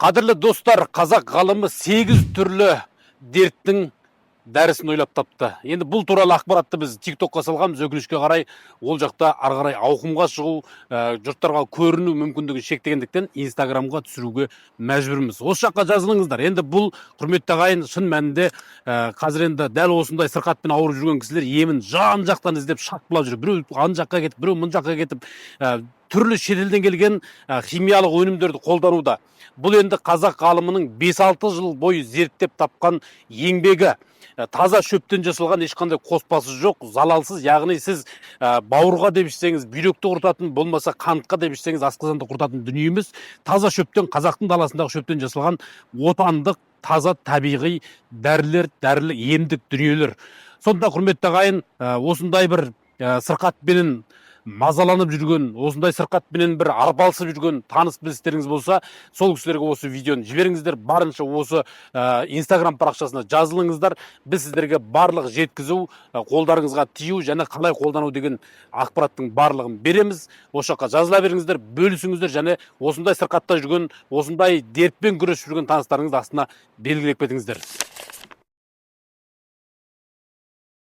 Қадірлі достар, қазақ ғалымы 8 түрлі дерттің дәрісін ойлап тапты. Енді бұл туралы ақпаратты біз TikTokқа салғанбыз, өкінішке қарай ол жақта ары қарай ауқымға шығу, жұрттарға көріну мүмкіндігі шектегендіктен Инстаграмға түсіруге мәжбүрміз. Осы жаққа жазылыңыздар. Енді бұл құрметті ағайын шын мәнінде қазір енді дәл осындай сырқатпен ауырып жүрген кісілер емін жан жақтан іздеп шапқылап жүр. Біреу ан жаққа кетіп, біреу мұн жаққа кетіп, түрлі шетелден келген химиялық өнімдерді қолдануда. Бұл енді қазақ ғалымының 5-6 жыл бойы зерттеп тапқан еңбегі. Таза шөптен жасалған ешқандай қоспасы жоқ, залалсыз, яғни сіз бауырға деп ішсеңіз бүйректі құртатын, болмаса қантқа деп ішсеңіз асқазанды құртатын дүние емес. Таза шөптен, қазақтың даласындағы шөптен жасалған отандық таза табиғи дәрілер, емдік дүниелер. Сонда құрметті ағайын, осындай бір сырқатпенен мазаланып жүрген, осындай сырқатпенен бір арпалысып жүрген таныс білістеріңіз болса, сол кісілерге осы видеоны жіберіңіздер, барынша осы Инстаграм парақшасына жазылыңыздар. Біз сіздерге барлық жеткізу, қолдарыңызға тию және қалай қолдану деген ақпараттың барлығын береміз. Осы жаққа жазыла беріңіздер, бөлісіңіздер және осындай сырқатта жүрген, осындай дертпен күресіп жүрген таныстарыңызды астына белгілеп кетіңіздер.